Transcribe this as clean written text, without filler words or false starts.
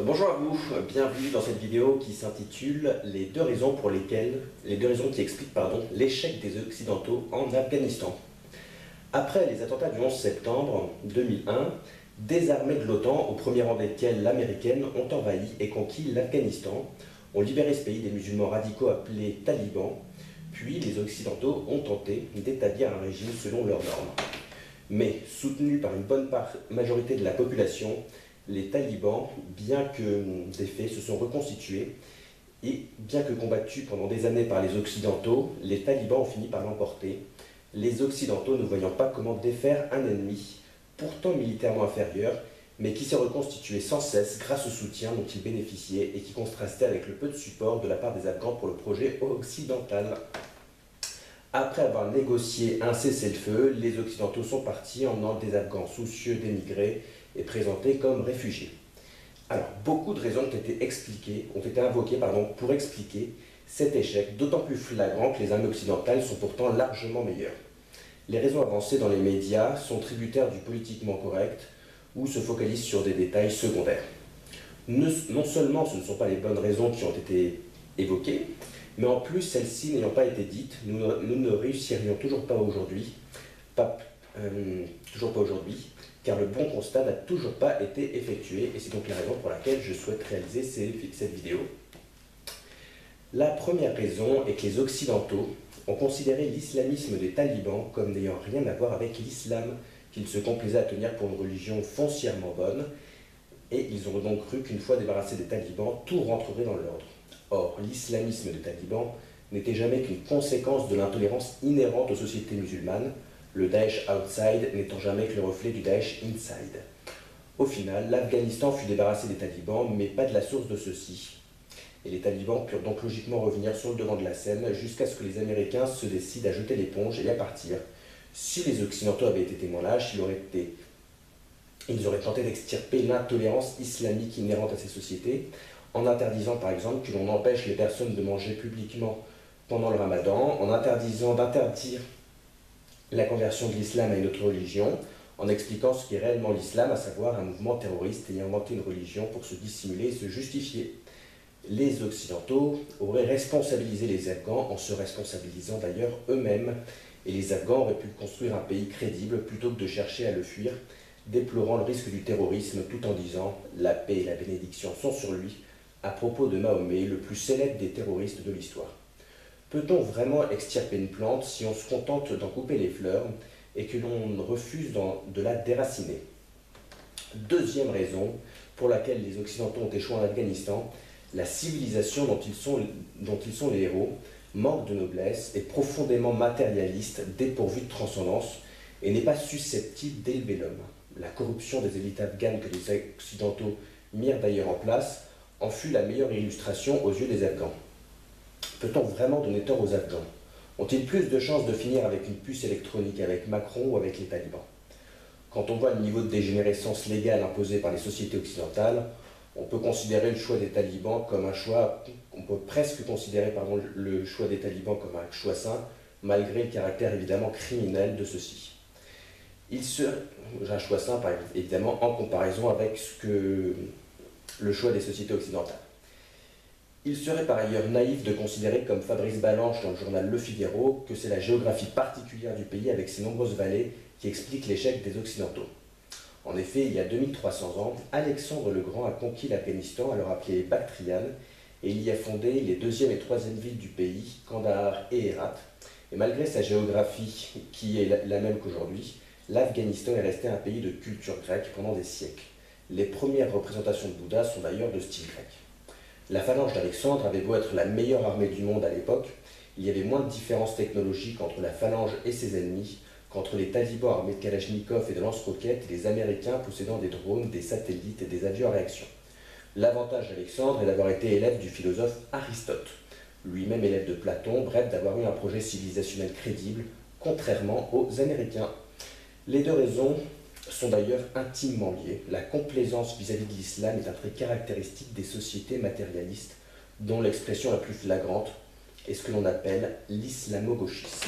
Bonjour à vous, bienvenue dans cette vidéo qui s'intitule les deux raisons qui expliquent l'échec des Occidentaux en Afghanistan. Après les attentats du 11 septembre 2001, des armées de l'OTAN, au premier rang desquelles l'américaine, ont envahi et conquis l'Afghanistan, ont libéré ce pays des musulmans radicaux appelés talibans, puis les Occidentaux ont tenté d'établir un régime selon leurs normes. Mais, soutenus par une bonne majorité de la population, les talibans, bien que défaits, se sont reconstitués et bien que combattus pendant des années par les Occidentaux, les talibans ont fini par l'emporter, les Occidentaux ne voyant pas comment défaire un ennemi, pourtant militairement inférieur, mais qui s'est reconstitué sans cesse grâce au soutien dont ils bénéficiaient et qui contrastait avec le peu de support de la part des Afghans pour le projet occidental. Après avoir négocié un cessez-le-feu, les Occidentaux sont partis emmenant des Afghans soucieux d'émigrer et présentés comme réfugiés. Alors, beaucoup de raisons ont été invoquées pour expliquer cet échec, d'autant plus flagrant que les armées occidentales sont pourtant largement meilleures. Les raisons avancées dans les médias sont tributaires du politiquement correct ou se focalisent sur des détails secondaires. Non seulement ce ne sont pas les bonnes raisons qui ont été évoquées, mais en plus, celles-ci n'ayant pas été dites, nous ne réussirions toujours pas aujourd'hui, car le bon constat n'a toujours pas été effectué, et c'est donc la raison pour laquelle je souhaite réaliser cette vidéo. La première raison est que les Occidentaux ont considéré l'islamisme des talibans comme n'ayant rien à voir avec l'islam, qu'ils se complaisaient à tenir pour une religion foncièrement bonne, et ils ont donc cru qu'une fois débarrassés des talibans, tout rentrerait dans l'ordre. Or, l'islamisme des talibans n'était jamais qu'une conséquence de l'intolérance inhérente aux sociétés musulmanes, le Daesh outside n'étant jamais que le reflet du Daesh inside. Au final, l'Afghanistan fut débarrassé des talibans, mais pas de la source de ceux-ci. Et les talibans purent donc logiquement revenir sur le devant de la scène jusqu'à ce que les Américains se décident à jeter l'éponge et à partir. Si les Occidentaux avaient été moins lâches, ils auraient tenté d'extirper l'intolérance islamique inhérente à ces sociétés, en interdisant par exemple que l'on empêche les personnes de manger publiquement pendant le ramadan, en interdisant d'interdire la conversion de l'islam à une autre religion, en expliquant ce qu'est réellement l'islam, à savoir un mouvement terroriste ayant inventé une religion pour se dissimuler et se justifier. Les Occidentaux auraient responsabilisé les Afghans en se responsabilisant d'ailleurs eux-mêmes, et les Afghans auraient pu construire un pays crédible plutôt que de chercher à le fuir, déplorant le risque du terrorisme tout en disant « la paix et la bénédiction sont sur lui » à propos de Mahomet, le plus célèbre des terroristes de l'histoire. Peut-on vraiment extirper une plante si on se contente d'en couper les fleurs et que l'on refuse de la déraciner? Deuxième raison pour laquelle les Occidentaux ont échoué en Afghanistan, la civilisation dont ils sont les héros manque de noblesse, est profondément matérialiste, dépourvue de transcendance et n'est pas susceptible d'élever l'homme. La corruption des élites afghanes que les Occidentaux mirent d'ailleurs en place en fut la meilleure illustration aux yeux des Afghans. Peut-on vraiment donner tort aux Afghans? Ont-ils plus de chances de finir avec une puce électronique avec Macron ou avec les talibans? Quand on voit le niveau de dégénérescence légale imposé par les sociétés occidentales, on peut considérer le choix des talibans comme un choix, on peut presque considérer le choix des talibans comme un choix sain, malgré le caractère évidemment criminel de ceux-ci. Un choix sain, évidemment, en comparaison avec le choix des sociétés occidentales. Il serait par ailleurs naïf de considérer, comme Fabrice Balanche dans le journal Le Figaro, que c'est la géographie particulière du pays avec ses nombreuses vallées qui explique l'échec des Occidentaux. En effet, il y a 2300 ans, Alexandre le Grand a conquis l'Afghanistan, alors appelé Bactriane, et il y a fondé les deuxième et troisième villes du pays, Kandahar et Hérat. Et malgré sa géographie qui est la même qu'aujourd'hui, l'Afghanistan est resté un pays de culture grecque pendant des siècles. Les premières représentations de Bouddha sont d'ailleurs de style grec. La phalange d'Alexandre avait beau être la meilleure armée du monde à l'époque, il y avait moins de différences technologiques entre la phalange et ses ennemis qu'entre les talibans armés de Kalachnikov et de lance-roquettes et les Américains possédant des drones, des satellites et des avions à réaction. L'avantage d'Alexandre est d'avoir été élève du philosophe Aristote, lui-même élève de Platon, bref d'avoir eu un projet civilisationnel crédible, contrairement aux Américains. Les deux raisons sont d'ailleurs intimement liées. La complaisance vis-à-vis de l'islam est un trait caractéristique des sociétés matérialistes, dont l'expression la plus flagrante est ce que l'on appelle l'islamo-gauchisme.